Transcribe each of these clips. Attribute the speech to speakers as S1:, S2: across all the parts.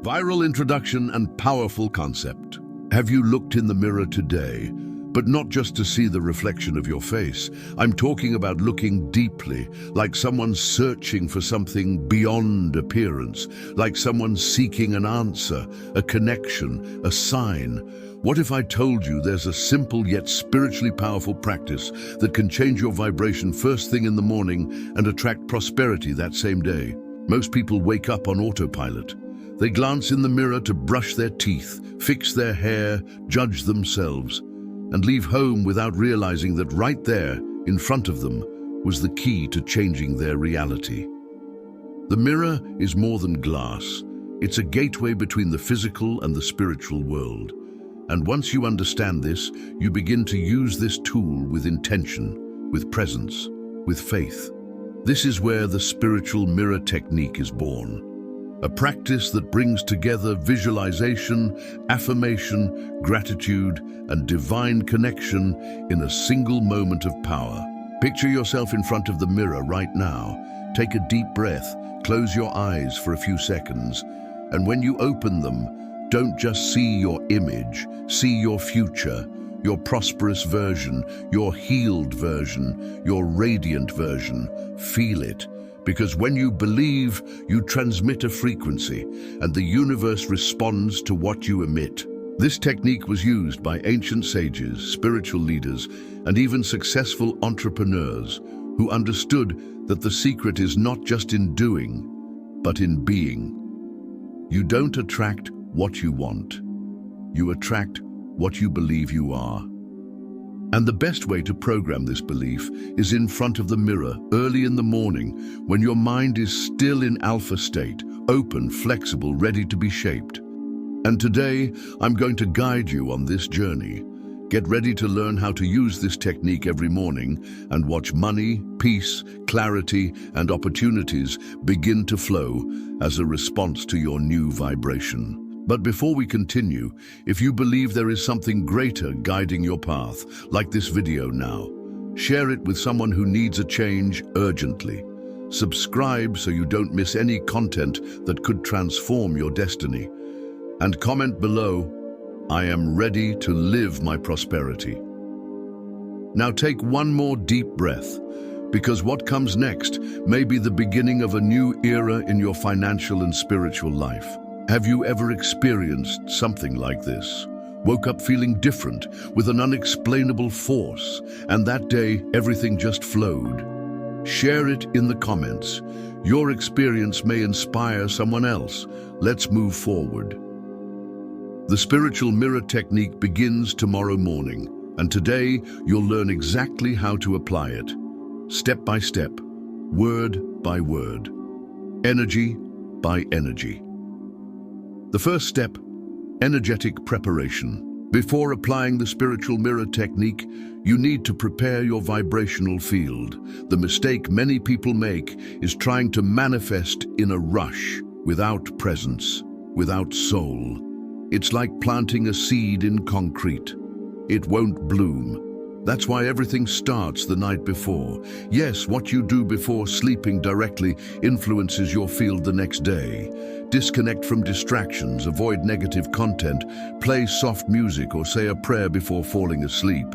S1: Viral introduction and powerful concept. Have you looked in the mirror today? But not just to see the reflection of your face. I'm talking about looking deeply, like someone searching for something beyond appearance, like someone seeking an answer, a connection, a sign. What if I told you there's a simple yet spiritually powerful practice that can change your vibration first thing in the morning and attract prosperity that same day? Most people wake up on autopilot. They glance in the mirror to brush their teeth, fix their hair, judge themselves, and leave home without realizing that right there, in front of them, was the key to changing their reality. The mirror is more than glass. It's a gateway between the physical and the spiritual world. And once you understand this, you begin to use this tool with intention, with presence, with faith. This is where the spiritual mirror technique is born. A practice that brings together visualization, affirmation, gratitude, and divine connection in a single moment of power. Picture yourself in front of the mirror right now. Take a deep breath, close your eyes for a few seconds, and when you open them, don't just see your image, see your future, your prosperous version, your healed version, your radiant version. Feel it. Because when you believe, you transmit a frequency, and the universe responds to what you emit. This technique was used by ancient sages, spiritual leaders, and even successful entrepreneurs who understood that the secret is not just in doing, but in being. You don't attract what you want. You attract what you believe you are. And the best way to program this belief is in front of the mirror, early in the morning, when your mind is still in alpha state, open, flexible, ready to be shaped. And today, I'm going to guide you on this journey. Get ready to learn how to use this technique every morning and watch money, peace, clarity, and opportunities begin to flow as a response to your new vibration. But before we continue, if you believe there is something greater guiding your path, like this video now, share it with someone who needs a change urgently. Subscribe so you don't miss any content that could transform your destiny. And comment below, I am ready to live my prosperity. Now take one more deep breath, because what comes next may be the beginning of a new era in your financial and spiritual life. Have you ever experienced something like this? Woke up feeling different, with an unexplainable force, and that day everything just flowed. Share it in the comments. Your experience may inspire someone else. Let's move forward. The spiritual mirror technique begins tomorrow morning, and today you'll learn exactly how to apply it. Step by step, word by word, energy by energy. The first step, energetic preparation. Before applying the spiritual mirror technique, you need to prepare your vibrational field. The mistake many people make is trying to manifest in a rush, without presence, without soul. It's like planting a seed in concrete. It won't bloom. That's why everything starts the night before. Yes, what you do before sleeping directly influences your field the next day. Disconnect from distractions, avoid negative content, play soft music or say a prayer before falling asleep.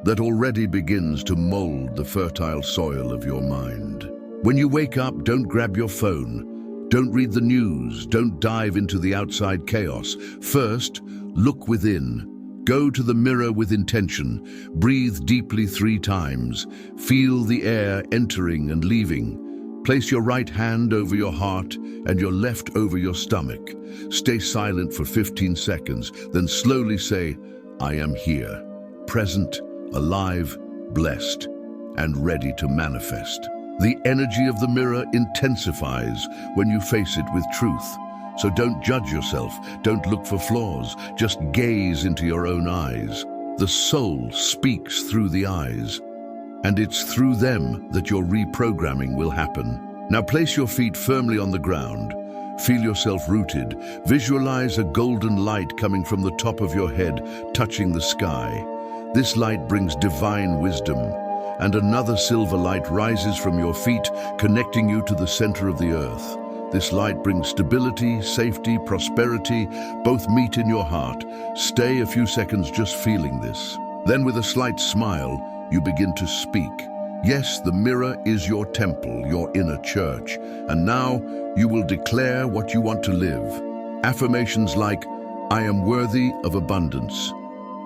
S1: That already begins to mold the fertile soil of your mind. When you wake up, don't grab your phone. Don't read the news. Don't dive into the outside chaos. First, look within. Go to the mirror with intention. Breathe deeply 3 times. Feel the air entering and leaving. Place your right hand over your heart and your left over your stomach. Stay silent for 15 seconds, then slowly say, I am here, present, alive, blessed, and ready to manifest. The energy of the mirror intensifies when you face it with truth. So don't judge yourself, don't look for flaws, just gaze into your own eyes. The soul speaks through the eyes, and it's through them that your reprogramming will happen. Now place your feet firmly on the ground. Feel yourself rooted. Visualize a golden light coming from the top of your head, touching the sky. This light brings divine wisdom, and another silver light rises from your feet, connecting you to the center of the earth. This light brings stability, safety, prosperity, both meet in your heart. Stay a few seconds just feeling this. Then with a slight smile, you begin to speak. Yes, the mirror is your temple, your inner church. And now you will declare what you want to live. Affirmations like, I am worthy of abundance.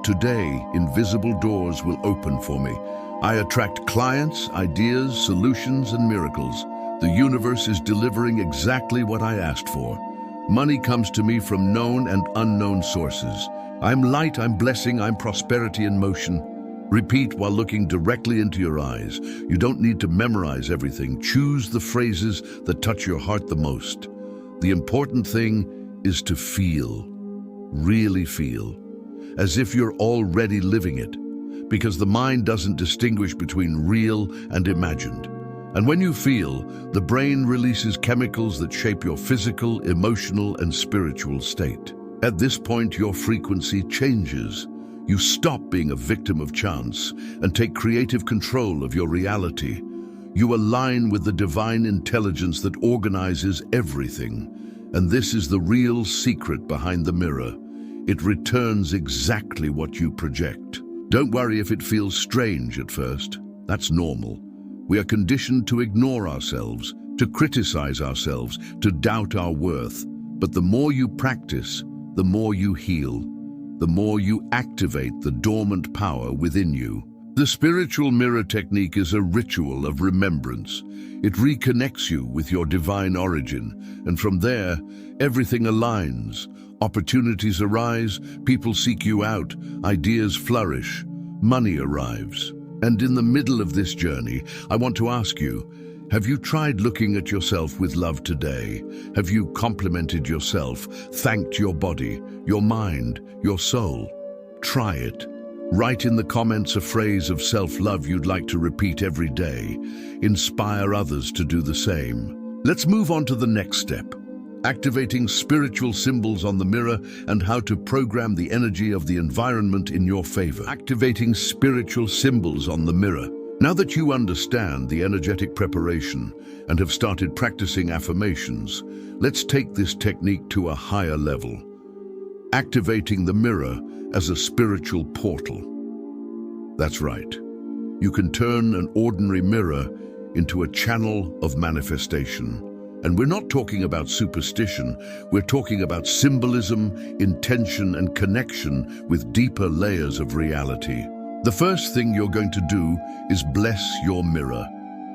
S1: Today, invisible doors will open for me. I attract clients, ideas, solutions, and miracles. The universe is delivering exactly what I asked for. Money comes to me from known and unknown sources. I'm light, I'm blessing, I'm prosperity in motion. Repeat while looking directly into your eyes. You don't need to memorize everything. Choose the phrases that touch your heart the most. The important thing is to feel, really feel, as if you're already living it, because the mind doesn't distinguish between real and imagined. And when you feel, the brain releases chemicals that shape your physical, emotional, and spiritual state. At this point, your frequency changes. You stop being a victim of chance and take creative control of your reality. You align with the divine intelligence that organizes everything. And this is the real secret behind the mirror. It returns exactly what you project. Don't worry if it feels strange at first. That's normal. We are conditioned to ignore ourselves, to criticize ourselves, to doubt our worth. But the more you practice, the more you heal, the more you activate the dormant power within you. The spiritual mirror technique is a ritual of remembrance. It reconnects you with your divine origin, and from there, everything aligns. Opportunities arise, people seek you out, ideas flourish, money arrives. And in the middle of this journey, I want to ask you, have you tried looking at yourself with love today? Have you complimented yourself, thanked your body, your mind, your soul? Try it. Write in the comments a phrase of self-love you'd like to repeat every day. Inspire others to do the same. Let's move on to the next step. Activating spiritual symbols on the mirror and how to program the energy of the environment in your favor. Activating spiritual symbols on the mirror. Now that you understand the energetic preparation and have started practicing affirmations, let's take this technique to a higher level. Activating the mirror as a spiritual portal. That's right. You can turn an ordinary mirror into a channel of manifestation. And we're not talking about superstition, we're talking about symbolism, intention, and connection with deeper layers of reality. The first thing you're going to do is bless your mirror.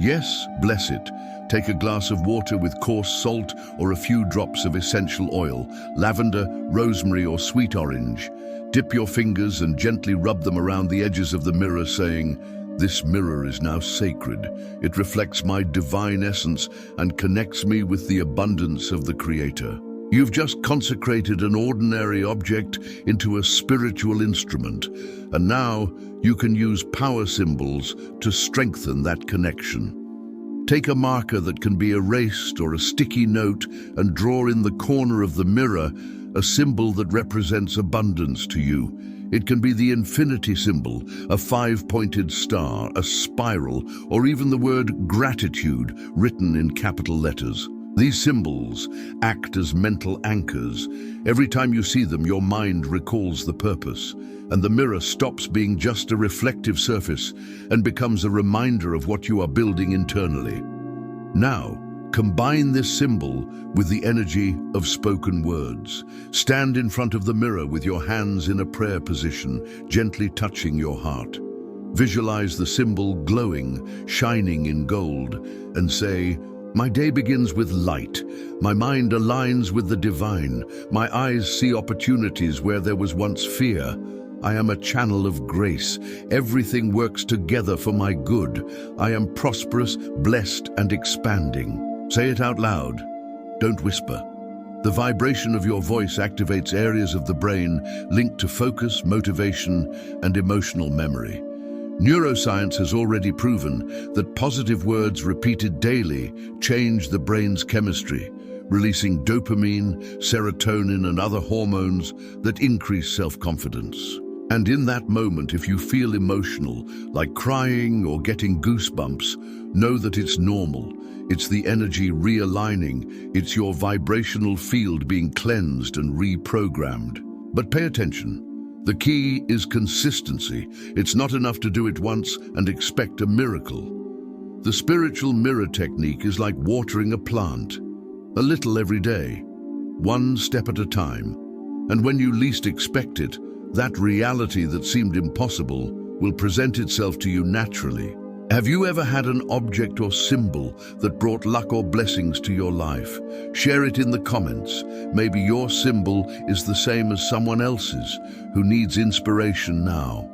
S1: Yes, bless it. Take a glass of water with coarse salt or a few drops of essential oil, lavender, rosemary, or sweet orange. Dip your fingers and gently rub them around the edges of the mirror, saying, "This mirror is now sacred. It reflects my divine essence and connects me with the abundance of the Creator." You've just consecrated an ordinary object into a spiritual instrument, and now you can use power symbols to strengthen that connection. Take a marker that can be erased or a sticky note and draw in the corner of the mirror a symbol that represents abundance to you. It can be the infinity symbol, a 5-pointed star, a spiral, or even the word gratitude written in capital letters. These symbols act as mental anchors. Every time you see them, your mind recalls the purpose, and the mirror stops being just a reflective surface and becomes a reminder of what you are building internally. Now, combine this symbol with the energy of spoken words. Stand in front of the mirror with your hands in a prayer position, gently touching your heart. Visualize the symbol glowing, shining in gold, and say, "My day begins with light. My mind aligns with the divine. My eyes see opportunities where there was once fear. I am a channel of grace. Everything works together for my good. I am prosperous, blessed, and expanding." Say it out loud. Don't whisper. The vibration of your voice activates areas of the brain linked to focus, motivation, and emotional memory. Neuroscience has already proven that positive words repeated daily change the brain's chemistry, releasing dopamine, serotonin, and other hormones that increase self-confidence. And in that moment, if you feel emotional, like crying or getting goosebumps, know that it's normal. It's the energy realigning. It's your vibrational field being cleansed and reprogrammed. But pay attention. The key is consistency. It's not enough to do it once and expect a miracle. The spiritual mirror technique is like watering a plant. A little every day, one step at a time. And when you least expect it, that reality that seemed impossible will present itself to you naturally. Have you ever had an object or symbol that brought luck or blessings to your life? Share it in the comments. Maybe your symbol is the same as someone else's who needs inspiration now.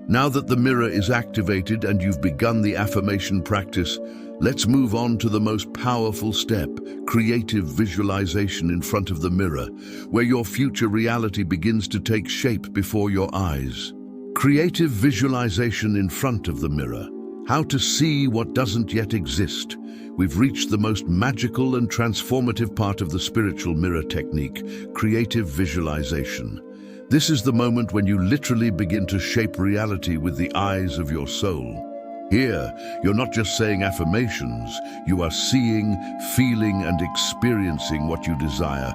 S1: Now that the mirror is activated and you've begun the affirmation practice, let's move on to the most powerful step, creative visualization in front of the mirror, where your future reality begins to take shape before your eyes. Creative visualization in front of the mirror. How to see what doesn't yet exist. We've reached the most magical and transformative part of the spiritual mirror technique, creative visualization. This is the moment when you literally begin to shape reality with the eyes of your soul. Here, you're not just saying affirmations, you are seeing, feeling, and experiencing what you desire,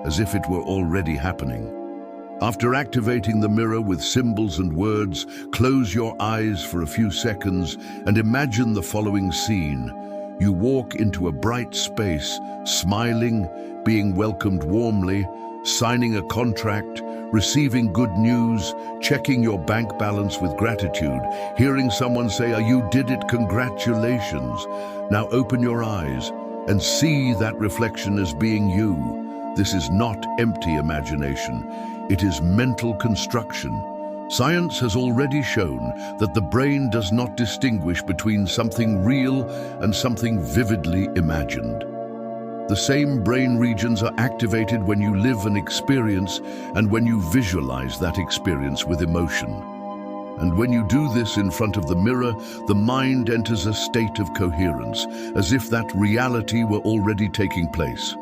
S1: as if it were already happening. After activating the mirror with symbols and words, close your eyes for a few seconds and imagine the following scene. You walk into a bright space, smiling, being welcomed warmly, signing a contract, receiving good news, checking your bank balance with gratitude, hearing someone say, "You did it, congratulations." Now open your eyes and see that reflection as being you. This is not empty imagination. It is mental construction. Science has already shown that the brain does not distinguish between something real and something vividly imagined. The same brain regions are activated when you live an experience and when you visualize that experience with emotion. And when you do this in front of the mirror, the mind enters a state of coherence, as if that reality were already taking place.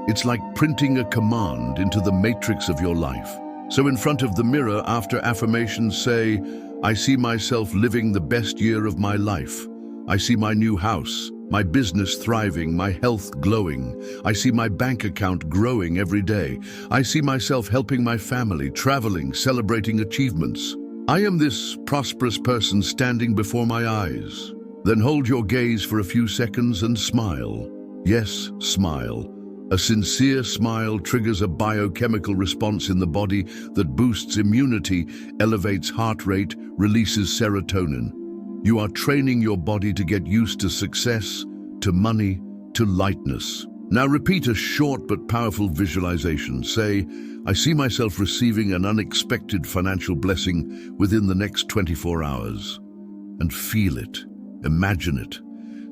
S1: It's like printing a command into the matrix of your life. So in front of the mirror, after affirmations, say, "I see myself living the best year of my life. I see my new house, my business thriving, my health glowing. I see my bank account growing every day. I see myself helping my family, traveling, celebrating achievements. I am this prosperous person standing before my eyes." Then hold your gaze for a few seconds and smile. Yes, smile. A sincere smile triggers a biochemical response in the body that boosts immunity, elevates heart rate, releases serotonin. You are training your body to get used to success, to money, to lightness. Now repeat a short but powerful visualization. Say, "I see myself receiving an unexpected financial blessing within the next 24 hours. And feel it. Imagine it.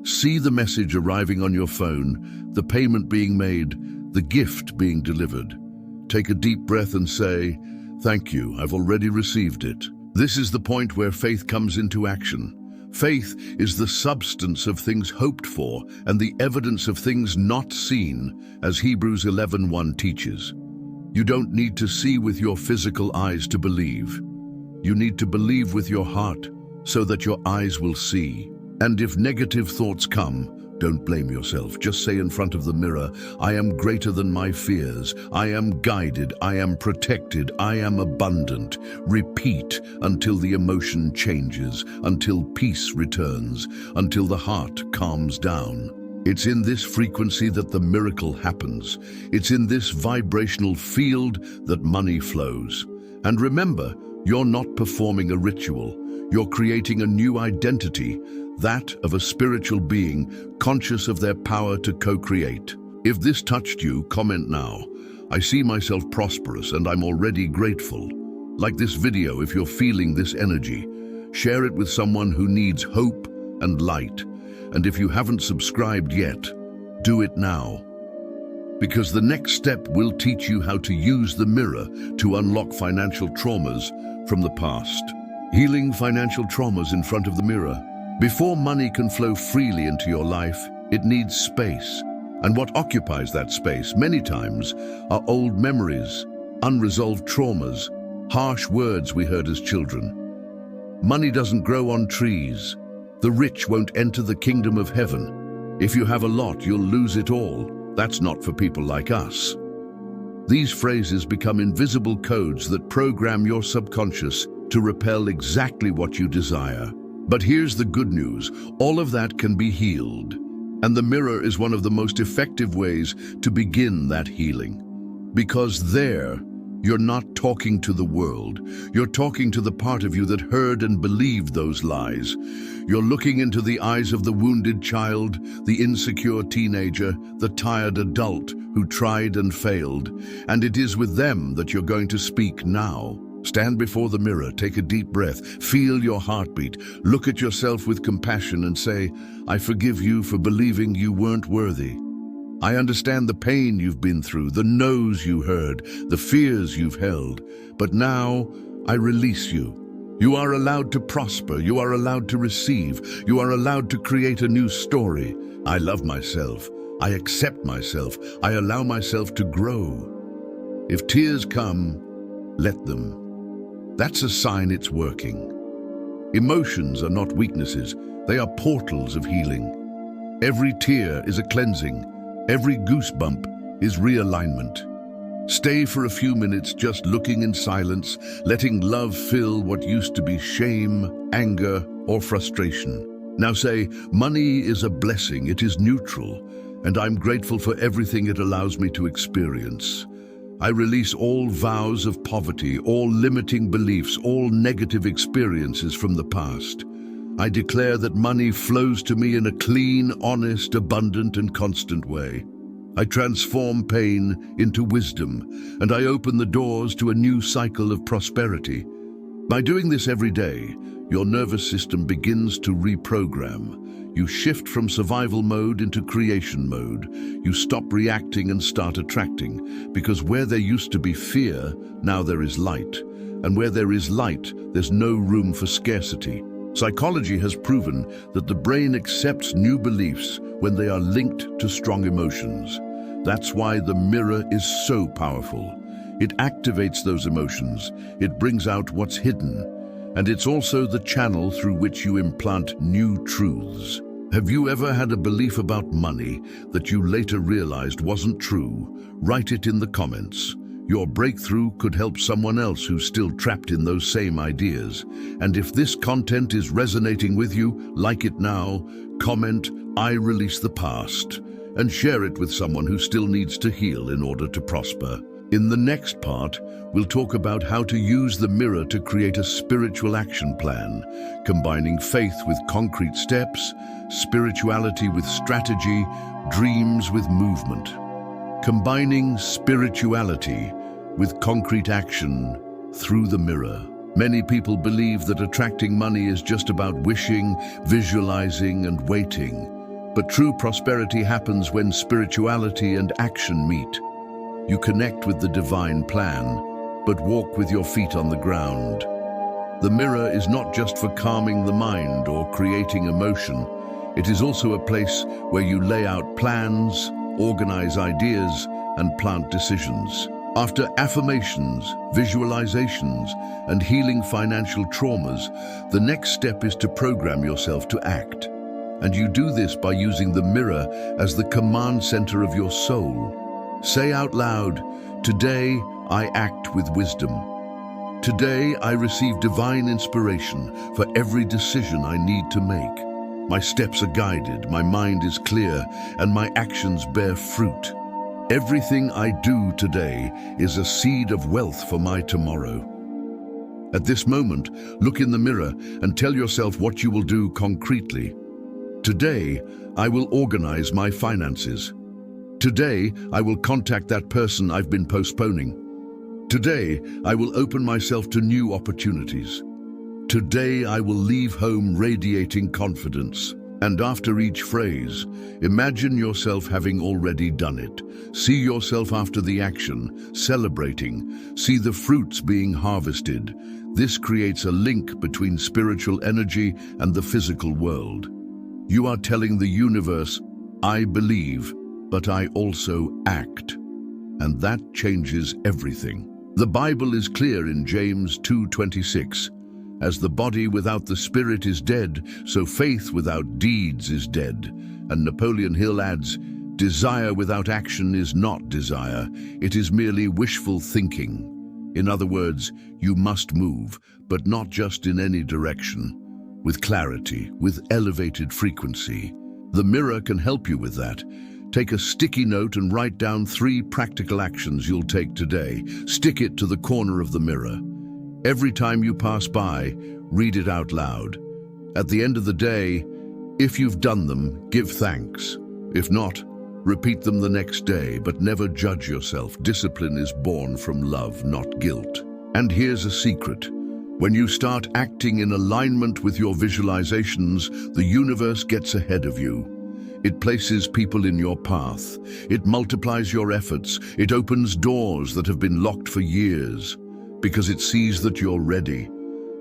S1: See the message arriving on your phone, the payment being made, the gift being delivered. Take a deep breath and say, "Thank you, I've already received it." This is the point where faith comes into action. Faith is the substance of things hoped for and the evidence of things not seen, as Hebrews 11:1 teaches. You don't need to see with your physical eyes to believe. You need to believe with your heart so that your eyes will see. And if negative thoughts come, don't blame yourself. Just say in front of the mirror, "I am greater than my fears. I am guided. I am protected. I am abundant." Repeat until the emotion changes, until peace returns, until the heart calms down. It's in this frequency that the miracle happens. It's in this vibrational field that money flows. And remember, you're not performing a ritual. You're creating a new identity, that of a spiritual being conscious of their power to co-create. If this touched you, comment now. "I see myself prosperous and I'm already grateful." Like this video if you're feeling this energy. Share it with someone who needs hope and light. And if you haven't subscribed yet, do it now. Because the next step will teach you how to use the mirror to unlock financial traumas from the past. Healing financial traumas in front of the mirror. Before money can flow freely into your life, it needs space. And what occupies that space, many times, are old memories, unresolved traumas, Harsh words we heard as children. Money doesn't grow on trees. The rich won't enter the kingdom of heaven. If you have a lot, you'll lose it all. That's not for people like us. These phrases become invisible codes that program your subconscious to repel exactly what you desire. But here's the good news. All of that can be healed. And the mirror is one of the most effective ways to begin that healing. Because there, you're not talking to the world. You're talking to the part of you that heard and believed those lies. You're looking into the eyes of the wounded child, the insecure teenager, the tired adult who tried and failed. And it is with them that you're going to speak now. Stand before the mirror, take a deep breath, feel your heartbeat, look at yourself with compassion and say, I forgive you for believing you weren't worthy. I understand the pain you've been through, the no's you heard, the fears you've held. But now, I release you. You are allowed to prosper. You are allowed to receive. You are allowed to create a new story. I love myself. I accept myself. I allow myself to grow. If tears come, let them. That's a sign it's working. Emotions are not weaknesses. They are portals of healing. Every tear is a cleansing. Every goosebump is realignment. Stay for a few minutes just looking in silence, letting love fill what used to be shame, anger, or frustration. Now say, money is a blessing, it is neutral, and I'm grateful for everything it allows me to experience. I release all vows of poverty, all limiting beliefs, all negative experiences from the past. I declare that money flows to me in a clean, honest, abundant, and constant way. I transform pain into wisdom, and I open the doors to a new cycle of prosperity. By doing this every day, your nervous system begins to reprogram. You shift from survival mode into creation mode. You stop reacting and start attracting, because where there used to be fear, now there is light. And where there is light, there's no room for scarcity. Psychology has proven that the brain accepts new beliefs when they are linked to strong emotions. That's why the mirror is so powerful. It activates those emotions. It brings out what's hidden. And it's also the channel through which you implant new truths. Have you ever had a belief about money that you later realized wasn't true? Write it in the comments. Your breakthrough could help someone else who's still trapped in those same ideas. And if this content is resonating with you, like it now, comment, I release the past, and share it with someone who still needs to heal in order to prosper. In the next part, we'll talk about how to use the mirror to create a spiritual action plan, combining faith with concrete steps, spirituality with strategy, dreams with movement. Combining spirituality with concrete action through the mirror. Many people believe that attracting money is just about wishing, visualizing, and waiting. But true prosperity happens when spirituality and action meet. You connect with the divine plan, but walk with your feet on the ground. The mirror is not just for calming the mind or creating emotion. It is also a place where you lay out plans, organize ideas, and plant decisions. After affirmations, visualizations, and healing financial traumas, the next step is to program yourself to act. And you do this by using the mirror as the command center of your soul. Say out loud, today I act with wisdom. Today I receive divine inspiration for every decision I need to make. My steps are guided, my mind is clear, and my actions bear fruit. Everything I do today is a seed of wealth for my tomorrow. At this moment, look in the mirror and tell yourself what you will do concretely. Today, I will organize my finances. Today, I will contact that person I've been postponing. Today, I will open myself to new opportunities. Today, I will leave home radiating confidence. And after each phrase, imagine yourself having already done it. See yourself after the action, celebrating. See the fruits being harvested. This creates a link between spiritual energy and the physical world. You are telling the universe, I believe, but I also act. And that changes everything. The Bible is clear in James 2:26. As the body without the spirit is dead, so faith without deeds is dead. And Napoleon Hill adds, desire without action is not desire, it is merely wishful thinking. In other words, you must move, but not just in any direction. With clarity, with elevated frequency. The mirror can help you with that. Take a sticky note and write down 3 practical actions you'll take today. Stick it to the corner of the mirror. Every time you pass by, read it out loud. At the end of the day, if you've done them, give thanks. If not, repeat them the next day, but never judge yourself. Discipline is born from love, not guilt. And here's a secret. When you start acting in alignment with your visualizations, the universe gets ahead of you. It places people in your path. It multiplies your efforts. It opens doors that have been locked for years, because it sees that you're ready.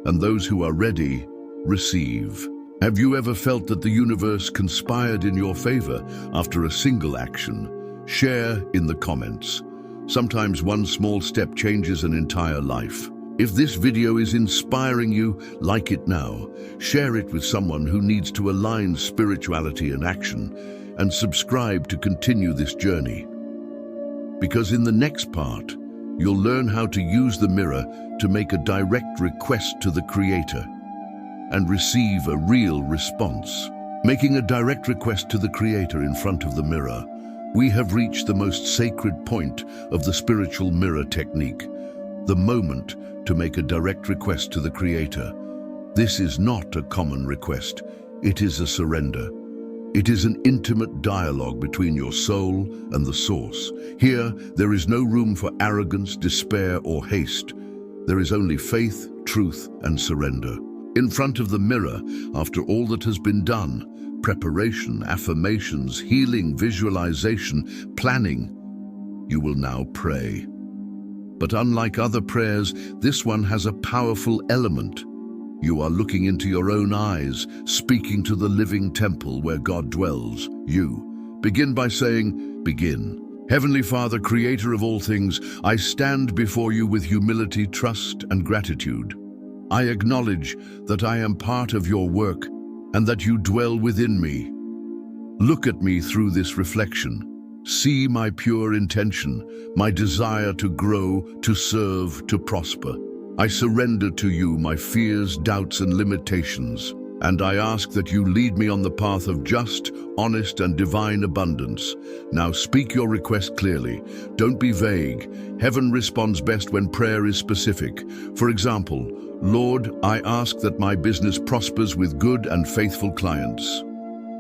S1: And those who are ready, receive. Have you ever felt that the universe conspired in your favor after a single action? Share in the comments. Sometimes one small step changes an entire life. If this video is inspiring you, like it now. Share it with someone who needs to align spirituality and action, and subscribe to continue this journey. Because in the next part, you'll learn how to use the mirror to make a direct request to the Creator and receive a real response. Making a direct request to the Creator in front of the mirror, we have reached the most sacred point of the spiritual mirror technique, the moment to make a direct request to the Creator. This is not a common request, it is a surrender. It is an intimate dialogue between your soul and the Source. Here, there is no room for arrogance, despair, or haste. There is only faith, truth, and surrender. In front of the mirror, after all that has been done, preparation, affirmations, healing, visualization, planning, you will now pray. But unlike other prayers, this one has a powerful element. You are looking into your own eyes, speaking to the living temple where God dwells, you. Begin by saying, begin. Heavenly Father, Creator of all things, I stand before you with humility, trust, and gratitude. I acknowledge that I am part of your work and that you dwell within me. Look at me through this reflection. See my pure intention, my desire to grow, to serve, to prosper. I surrender to you my fears, doubts, and limitations, and I ask that you lead me on the path of just, honest, and divine abundance. Now speak your request clearly. Don't be vague. Heaven responds best when prayer is specific. For example, Lord, I ask that my business prospers with good and faithful clients.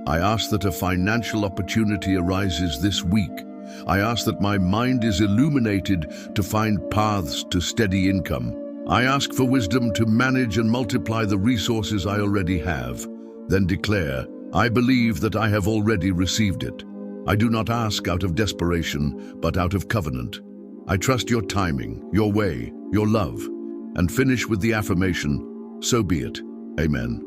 S1: I ask that a financial opportunity arises this week. I ask that my mind is illuminated to find paths to steady income. I ask for wisdom to manage and multiply the resources I already have. Then declare, I believe that I have already received it. I do not ask out of desperation, but out of covenant. I trust your timing, your way, your love, and finish with the affirmation, so be it. Amen.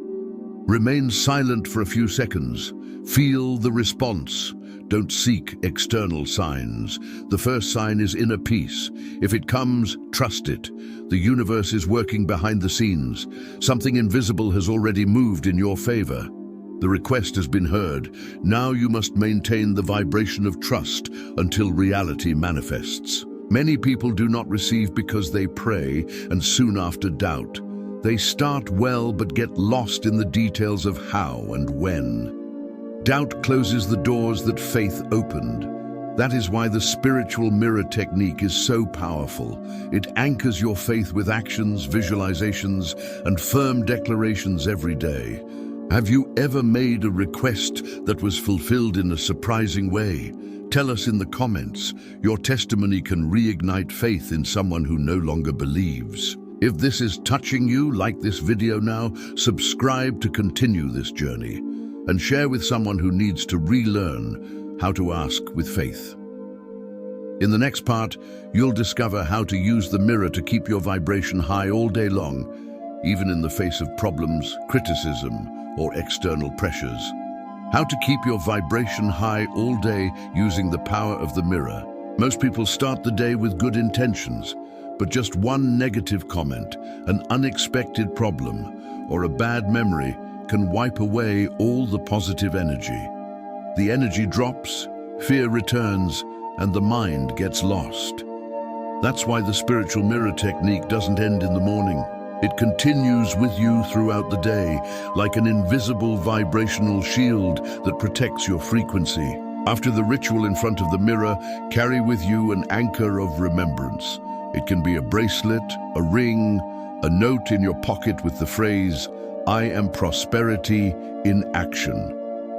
S1: Remain silent for a few seconds. Feel the response. Don't seek external signs. The first sign is inner peace. If it comes, trust it. The universe is working behind the scenes. Something invisible has already moved in your favor. The request has been heard. Now you must maintain the vibration of trust until reality manifests. Many people do not receive because they pray and soon after doubt. They start well but get lost in the details of how and when. Doubt closes the doors that faith opened. That is why the spiritual mirror technique is so powerful. It anchors your faith with actions, visualizations, and firm declarations every day. Have you ever made a request that was fulfilled in a surprising way? Tell us in the comments. Your testimony can reignite faith in someone who no longer believes. If this is touching you, like this video now, subscribe to continue this journey, and share with someone who needs to relearn how to ask with faith. In the next part, you'll discover how to use the mirror to keep your vibration high all day long, even in the face of problems, criticism, or external pressures. How to keep your vibration high all day using the power of the mirror. Most people start the day with good intentions, but just one negative comment, an unexpected problem, or a bad memory can wipe away all the positive energy. The energy drops, fear returns, and the mind gets lost. That's why the spiritual mirror technique doesn't end in the morning. It continues with you throughout the day, like an invisible vibrational shield that protects your frequency. After the ritual in front of the mirror, carry with you an anchor of remembrance. It can be a bracelet, a ring, a note in your pocket with the phrase, "I am prosperity in action."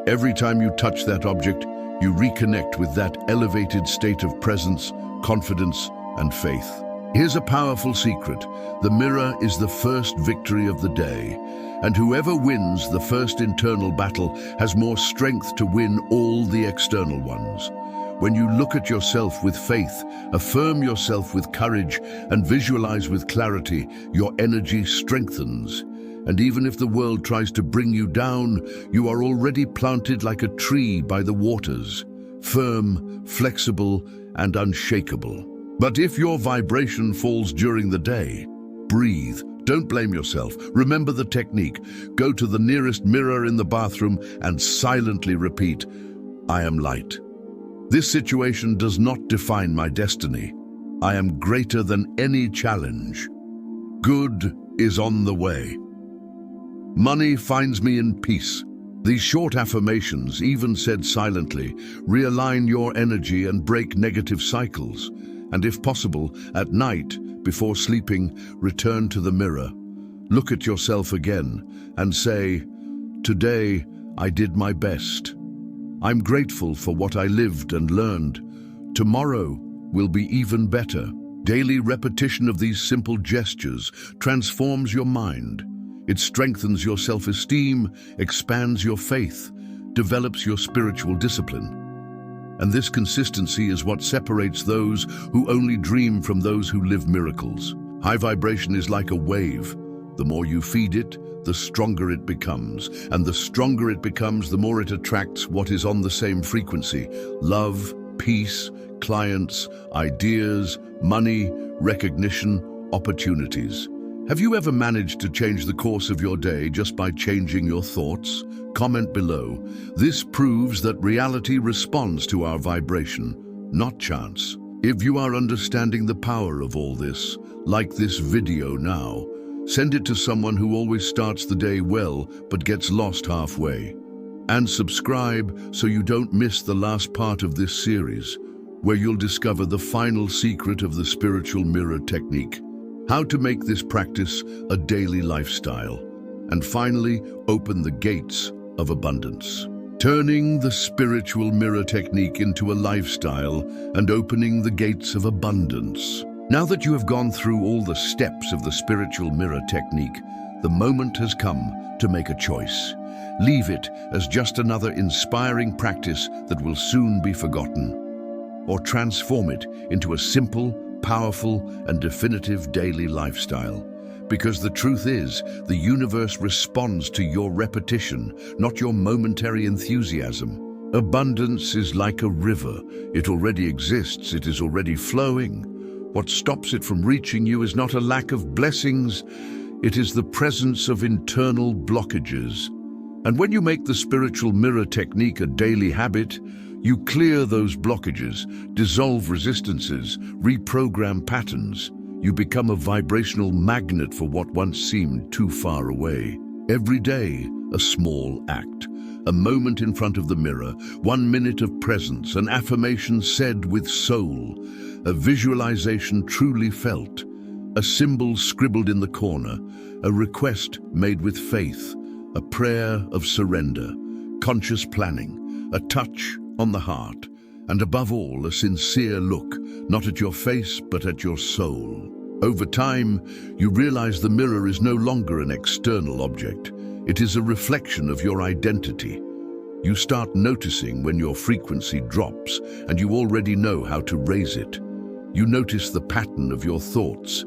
S1: Every time you touch that object, you reconnect with that elevated state of presence, confidence, and faith. Here's a powerful secret. The mirror is the first victory of the day, and whoever wins the first internal battle has more strength to win all the external ones. When you look at yourself with faith, affirm yourself with courage, and visualize with clarity, your energy strengthens. And even if the world tries to bring you down, you are already planted like a tree by the waters, firm, flexible, and unshakable. But if your vibration falls during the day, breathe. Don't blame yourself. Remember the technique. Go to the nearest mirror in the bathroom and silently repeat, "I am light. This situation does not define my destiny. I am greater than any challenge. Good is on the way. Money finds me in peace." These short affirmations, even said silently, realign your energy and break negative cycles. And if possible, at night, before sleeping, return to the mirror. Look at yourself again and say, "Today, I did my best. I'm grateful for what I lived and learned. Tomorrow will be even better." Daily repetition of these simple gestures transforms your mind. It strengthens your self-esteem, expands your faith, develops your spiritual discipline. And this consistency is what separates those who only dream from those who live miracles. High vibration is like a wave. The more you feed it, the stronger it becomes. And the stronger it becomes, the more it attracts what is on the same frequency: love, peace, clients, ideas, money, recognition, opportunities. Have you ever managed to change the course of your day just by changing your thoughts? Comment below. This proves that reality responds to our vibration, not chance. If you are understanding the power of all this, like this video now, send it to someone who always starts the day well but gets lost halfway. And subscribe so you don't miss the last part of this series, where you'll discover the final secret of the spiritual mirror technique. How to make this practice a daily lifestyle. And finally, open the gates of abundance. Turning the spiritual mirror technique into a lifestyle and opening the gates of abundance. Now that you have gone through all the steps of the spiritual mirror technique, the moment has come to make a choice. Leave it as just another inspiring practice that will soon be forgotten, or transform it into a simple, powerful, and definitive daily lifestyle. Because the truth is, the universe responds to your repetition, not your momentary enthusiasm. Abundance is like a river. It already exists, it is already flowing. What stops it from reaching you is not a lack of blessings, it is the presence of internal blockages. And when you make the spiritual mirror technique a daily habit, you clear those blockages, dissolve resistances, reprogram patterns. You become a vibrational magnet for what once seemed too far away. Every day, a small act, a moment in front of the mirror, 1 minute of presence, an affirmation said with soul, a visualization truly felt, a symbol scribbled in the corner, a request made with faith, a prayer of surrender, conscious planning, a touch on the heart, and above all, a sincere look, not at your face, but at your soul. Over time, you realize the mirror is no longer an external object. It is a reflection of your identity. You start noticing when your frequency drops, and you already know how to raise it. You notice the pattern of your thoughts.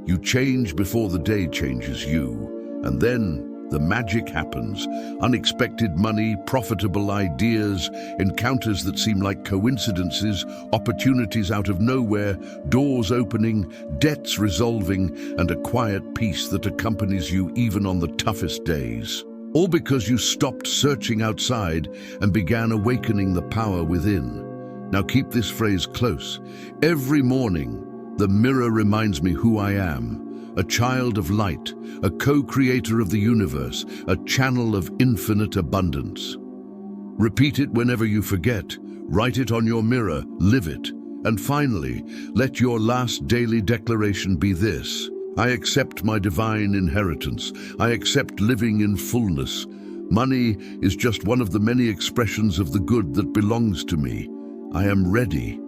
S1: You change before the day changes you, and then the magic happens. Unexpected money, profitable ideas, encounters that seem like coincidences, opportunities out of nowhere, doors opening, debts resolving, and a quiet peace that accompanies you even on the toughest days. All because you stopped searching outside and began awakening the power within. Now keep this phrase close. Every morning, the mirror reminds me who I am. A child of light, a co-creator of the universe, a channel of infinite abundance. Repeat it whenever you forget. Write it on your mirror, live it. And finally, let your last daily declaration be this: I accept my divine inheritance. I accept living in fullness. Money is just one of the many expressions of the good that belongs to me. I am ready.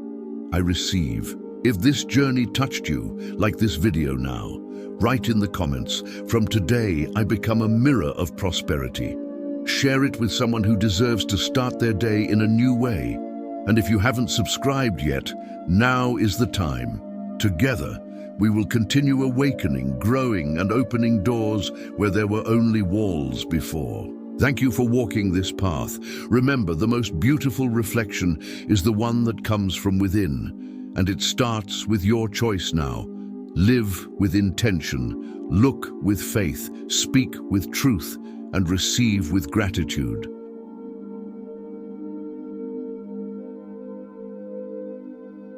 S1: I receive. If this journey touched you, like this video now, write in the comments, "From today, I become a mirror of prosperity." Share it with someone who deserves to start their day in a new way. And if you haven't subscribed yet, now is the time. Together, we will continue awakening, growing, and opening doors where there were only walls before. Thank you for walking this path. Remember, the most beautiful reflection is the one that comes from within. And it starts with your choice now. Live with intention, look with faith, speak with truth, and receive with gratitude.